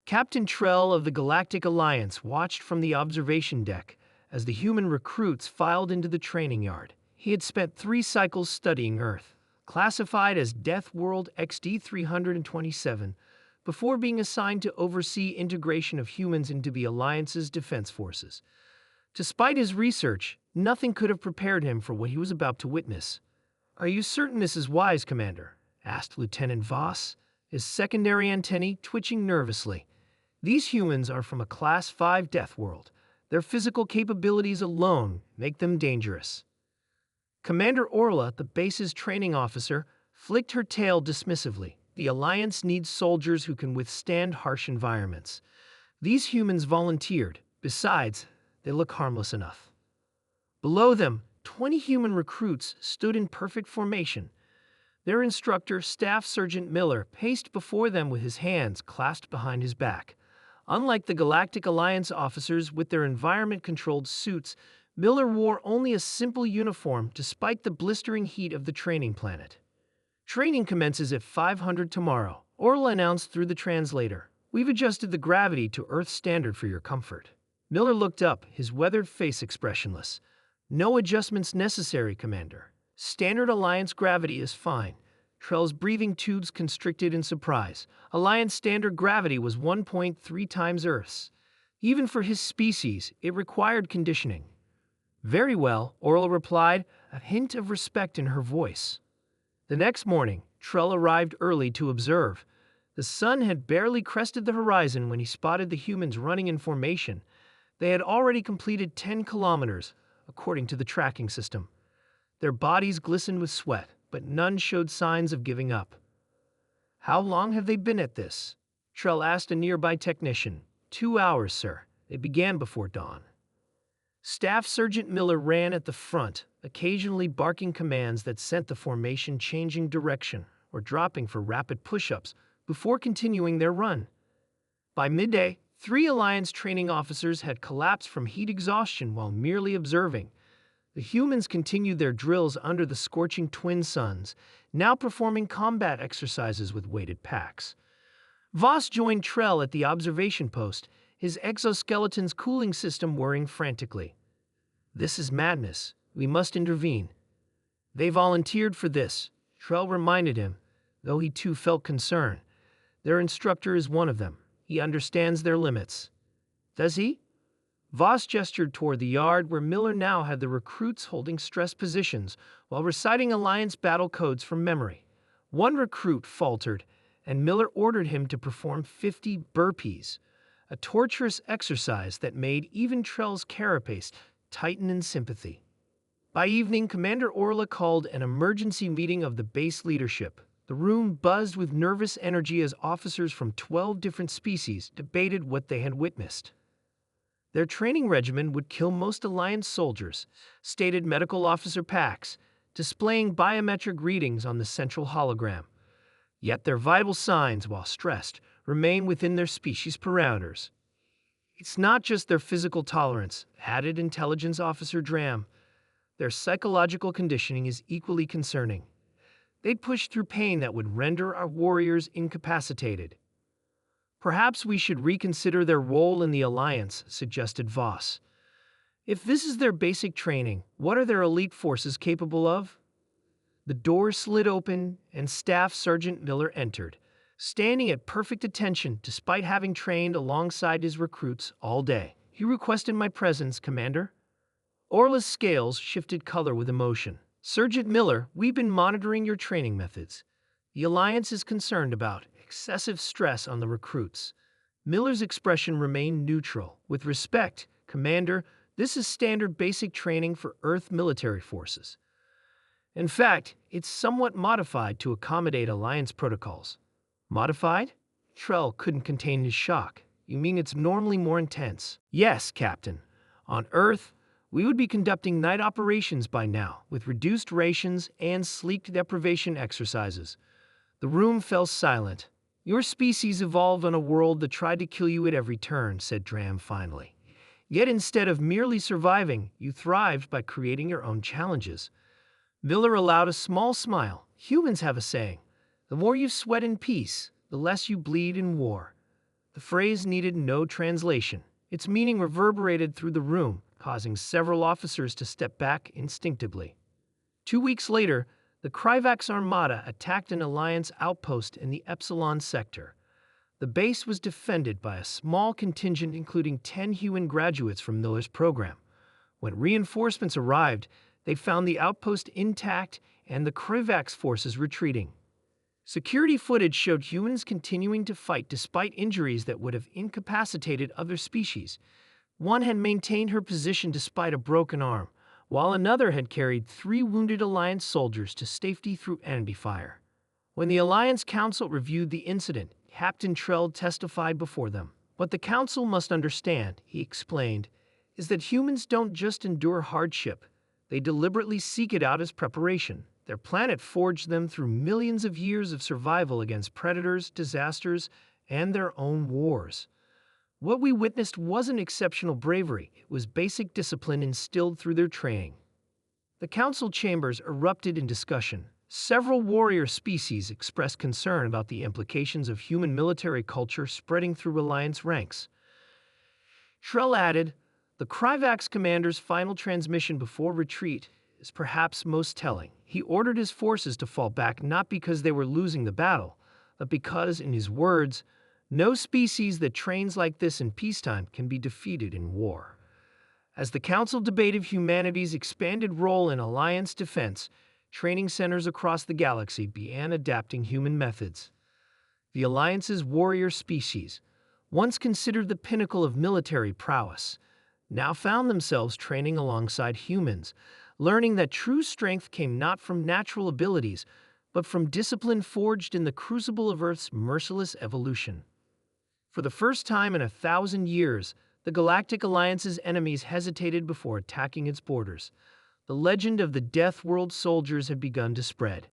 Captain Trell of the Galactic Alliance watched from the observation deck as the human recruits filed into the training yard. He had spent 3 cycles studying Earth, classified as Death World XD 327, before being assigned to oversee integration of humans into the Alliance's defense forces. Despite his research, nothing could have prepared him for what he was about to witness. "Are you certain this is wise, Commander?" asked Lieutenant Voss, his secondary antennae twitching nervously. "These humans are from a Class 5 Death World. Their physical capabilities alone make them dangerous." Commander Orla, the base's training officer, flicked her tail dismissively. "The Alliance needs soldiers who can withstand harsh environments. These humans volunteered. Besides, they look harmless enough." Below them, 20 human recruits stood in perfect formation. Their instructor, Staff Sergeant Miller, paced before them with his hands clasped behind his back. Unlike the Galactic Alliance officers with their environment-controlled suits, Miller wore only a simple uniform despite the blistering heat of the training planet. "Training commences at 500 tomorrow," Orla announced through the translator. "We've adjusted the gravity to Earth standard for your comfort." Miller looked up, his weathered face expressionless. "No adjustments necessary, Commander. Standard Alliance gravity is fine." Trell's breathing tubes constricted in surprise. Alliance standard gravity was 1.3 times Earth's. Even for his species, it required conditioning. "Very well," Orla replied, a hint of respect in her voice. The next morning, Trell arrived early to observe. The sun had barely crested the horizon when he spotted the humans running in formation. They had already completed 10 kilometers, according to the tracking system. Their bodies glistened with sweat, but none showed signs of giving up. "How long have they been at this?" Trell asked a nearby technician. 2 hours, sir. They began before dawn." Staff Sergeant Miller ran at the front, occasionally barking commands that sent the formation changing direction or dropping for rapid push-ups before continuing their run. By midday, 3 Alliance training officers had collapsed from heat exhaustion while merely observing. The humans continued their drills under the scorching twin suns, now performing combat exercises with weighted packs. Voss joined Trell at the observation post, his exoskeleton's cooling system whirring frantically. "This is madness. We must intervene." "They volunteered for this," Trell reminded him, though he too felt concern. "Their instructor is one of them. He understands their limits." "Does he?" Voss gestured toward the yard where Miller now had the recruits holding stress positions while reciting Alliance battle codes from memory. One recruit faltered, and Miller ordered him to perform 50 burpees, a torturous exercise that made even Trell's carapace tighten in sympathy. By evening, Commander Orla called an emergency meeting of the base leadership. The room buzzed with nervous energy as officers from 12 different species debated what they had witnessed. Their training regimen would kill most Alliance soldiers, stated Medical Officer Pax, displaying biometric readings on the central hologram. Yet their vital signs, while stressed, remain within their species parameters. "It's not just their physical tolerance," added Intelligence Officer Dram. "Their psychological conditioning is equally concerning. They'd push through pain that would render our warriors incapacitated." "Perhaps we should reconsider their role in the Alliance," suggested Voss. "If this is their basic training, what are their elite forces capable of?" The door slid open, and Staff Sergeant Miller entered, standing at perfect attention despite having trained alongside his recruits all day. "You requested my presence, Commander?" Orla's scales shifted color with emotion. "Sergeant Miller, we've been monitoring your training methods. The Alliance is concerned about excessive stress on the recruits." Miller's expression remained neutral. "With respect, Commander, this is standard basic training for Earth military forces. In fact, it's somewhat modified to accommodate Alliance protocols." "Modified?" Trell couldn't contain his shock. "You mean it's normally more intense?" "Yes, Captain. On Earth, we would be conducting night operations by now, with reduced rations and sleep deprivation exercises." The room fell silent. "Your species evolved on a world that tried to kill you at every turn," said Dram finally. "Yet instead of merely surviving, you thrived by creating your own challenges." Miller allowed a small smile. "Humans have a saying, the more you sweat in peace, the less you bleed in war." The phrase needed no translation. Its meaning reverberated through the room, causing several officers to step back instinctively. 2 weeks later, the Kryvax Armada attacked an Alliance outpost in the Epsilon sector. The base was defended by a small contingent including 10 human graduates from Miller's program. When reinforcements arrived, they found the outpost intact and the Kryvax forces retreating. Security footage showed humans continuing to fight despite injuries that would have incapacitated other species. One had maintained her position despite a broken arm, while another had carried 3 wounded Alliance soldiers to safety through enemy fire. When the Alliance Council reviewed the incident, Captain Trell testified before them. "What the Council must understand," he explained, "is that humans don't just endure hardship. They deliberately seek it out as preparation. Their planet forged them through millions of years of survival against predators, disasters, and their own wars. What we witnessed wasn't exceptional bravery, it was basic discipline instilled through their training." The council chambers erupted in discussion. Several warrior species expressed concern about the implications of human military culture spreading through Alliance ranks. Trell added, "The Kryvax commander's final transmission before retreat is perhaps most telling. He ordered his forces to fall back not because they were losing the battle, but because, in his words, no species that trains like this in peacetime can be defeated in war." As the Council debated humanity's expanded role in Alliance defense, training centers across the galaxy began adapting human methods. The Alliance's warrior species, once considered the pinnacle of military prowess, now found themselves training alongside humans, learning that true strength came not from natural abilities, but from discipline forged in the crucible of Earth's merciless evolution. For the first time in 1,000 years, the Galactic Alliance's enemies hesitated before attacking its borders. The legend of the Death World soldiers had begun to spread.